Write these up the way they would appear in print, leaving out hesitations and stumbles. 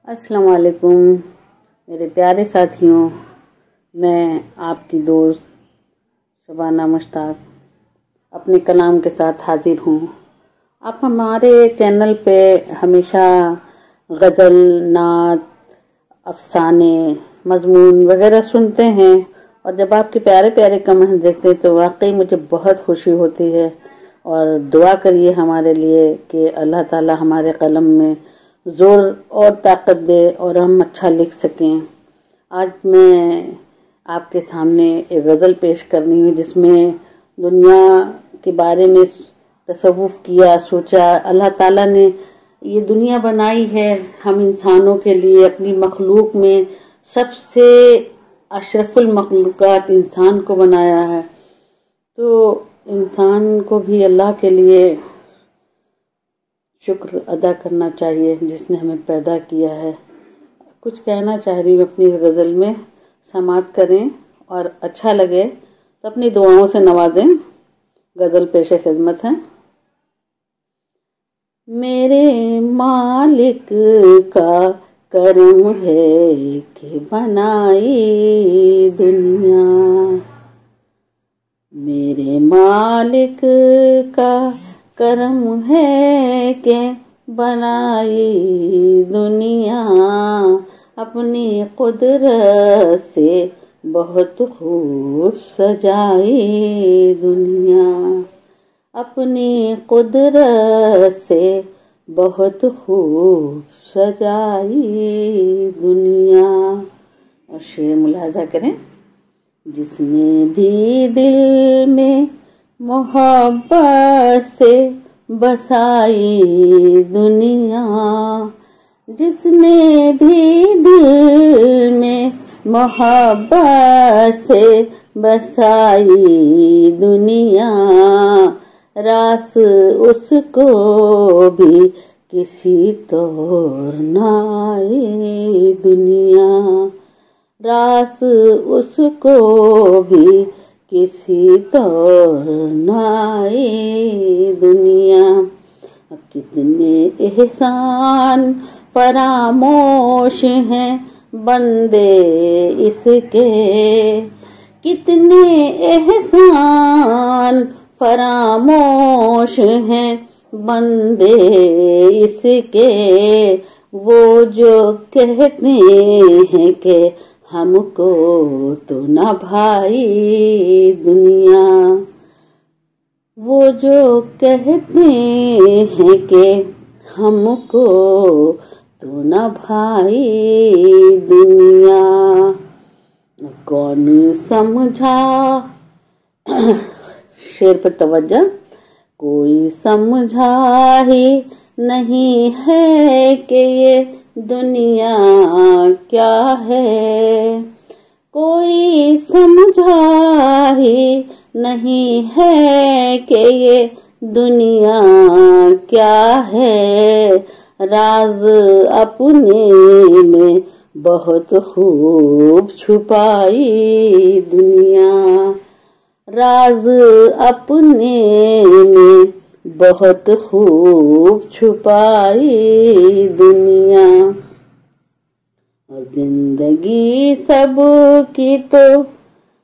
अस्सलाम वालेकुम मेरे प्यारे साथियों, मैं आपकी दोस्त शबाना मुश्ताक अपने कलाम के साथ हाजिर हूँ। आप हमारे चैनल पे हमेशा गज़ल, नात, अफसाने, मजमून वगैरह सुनते हैं और जब आपके प्यारे प्यारे कमेंट्स देखते हैं तो वाकई मुझे बहुत खुशी होती है। और दुआ करिए हमारे लिए कि अल्लाह ताला हमारे कलम में ज़ोर और ताकत दे और हम अच्छा लिख सकें। आज मैं आपके सामने एक गज़ल पेश करनी हूँ जिसमें दुनिया के बारे में तसव्वुफ़ किया, सोचा। अल्लाह ताला ने ये दुनिया बनाई है हम इंसानों के लिए, अपनी मखलूक में सबसे अशरफुल मखलूक़ात इंसान को बनाया है। तो इंसान को भी अल्लाह के लिए शुक्र अदा करना चाहिए जिसने हमें पैदा किया है। कुछ कहना चाह रही हूँ अपनी इस गज़ल में, समाअत करें और अच्छा लगे तो अपनी दुआओं से नवाजें। गज़ल पेशे खिदमत है। मेरे मालिक का करम है कि बनाई दुनिया, मेरे मालिक का करम है कि बनाई दुनिया, अपनी कुदरत से बहुत खूब सजाई दुनिया, अपनी कुदरत से बहुत खूब सजाई दुनिया। और शेर मुलाहजा करें। जिसने भी दिल में मोहब्बत से बसाई दुनिया, जिसने भी दिल में मोहब्बत से बसाई दुनिया, रास उसको भी किसी तौर न आए दुनिया, रास उसको भी किसी तौर न आए दुनिया। अब कितने एहसान फरामोश हैं बंदे इसके, कितने एहसान फरामोश हैं बंदे इसके, वो जो कहते हैं कि हमको तो न भाई दुनिया, वो जो कहते हैं कि हमको तो न भाई दुनिया। कौन समझा शेर पर तवज्जो, कोई समझा ही नहीं है कि ये दुनिया क्या है, कोई समझा ही नहीं है कि ये दुनिया क्या है, राज अपने में बहुत खूब छुपाई दुनिया, राज अपने में बहुत खूब छुपाई दुनिया। जिंदगी सब की तो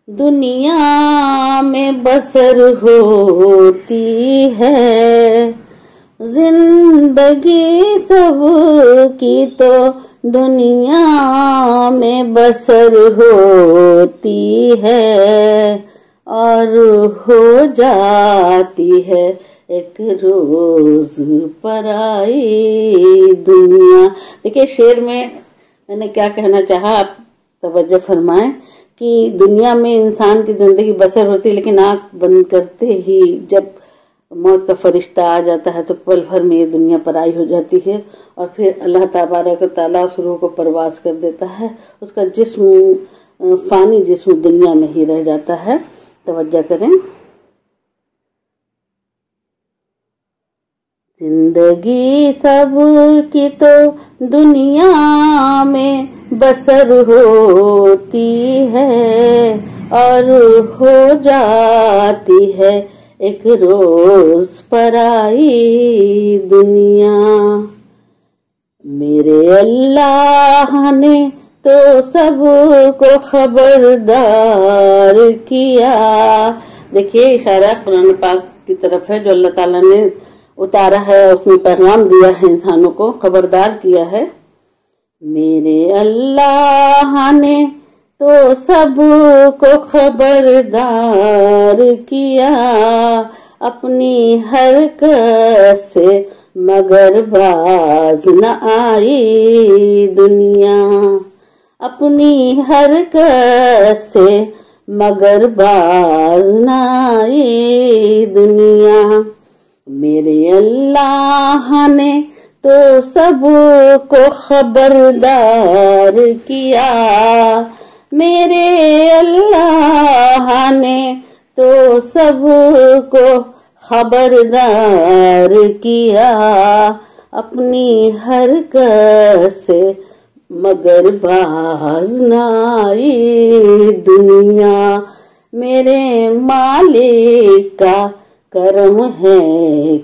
दुनिया में बसर होती है, जिंदगी सब की तो दुनिया में बसर होती है और हो जाती है एक रोज पराई दुनिया। देखिए शेर में मैंने क्या कहना चाहा, आप तवज्जो फरमाएं कि दुनिया में इंसान की जिंदगी बसर होती है, लेकिन आंख बंद करते ही जब मौत का फरिश्ता आ जाता है तो पल भर में ये दुनिया पराई हो जाती है और फिर अल्लाह तबारक व तआला उस रूह को परवास कर देता है, उसका जिस्म फानी जिस्म दुनिया में ही रह जाता है। तवज्जो करें। जिंदगी सब की तो दुनिया में बसर होती है और हो जाती है एक रोज पराई दुनिया। मेरे अल्लाह ने तो सबको खबरदार किया। देखिए इशारा कुरान पाक की तरफ है जो अल्लाह ताला ने उतारा है, उसमें पैगाम दिया है, इंसानों को खबरदार किया है। मेरे अल्लाह ने तो सबको खबरदार किया, अपनी हरकत से मगर बाज न आई दुनिया, अपनी हरकत से मगर बाज न आई दुनिया। मेरे अल्लाह ने तो सबको खबरदार किया, मेरे अल्लाह ने तो सबको खबरदार किया, अपनी हरकत से मगर बाज न आई दुनिया। मेरे मालिक का करम है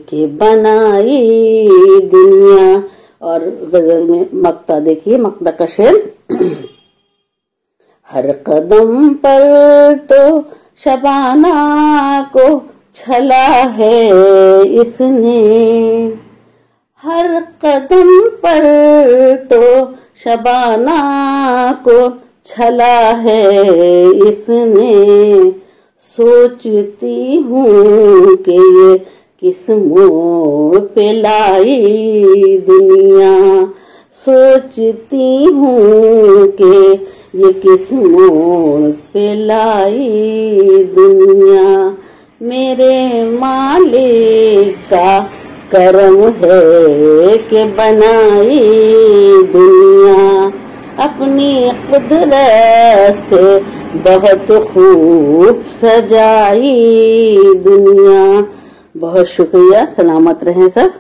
कि बनाई दुनिया। और गजल में मक्ता देखिए, मक्ता का शेर। हर कदम पर तो शबाना को छला है इसने, हर कदम पर तो शबाना को छला है इसने। सोचती हूँ कि ये किस मोड़ पे लाई दुनिया, सोचती हूँ कि ये किस मोड़ पे लाई दुनिया। मेरे मालिक का करम है कि बनाई दुनिया, अपनी कुदरत से बहुत खूब सजाई दुनिया। बहुत शुक्रिया, सलामत रहें सब।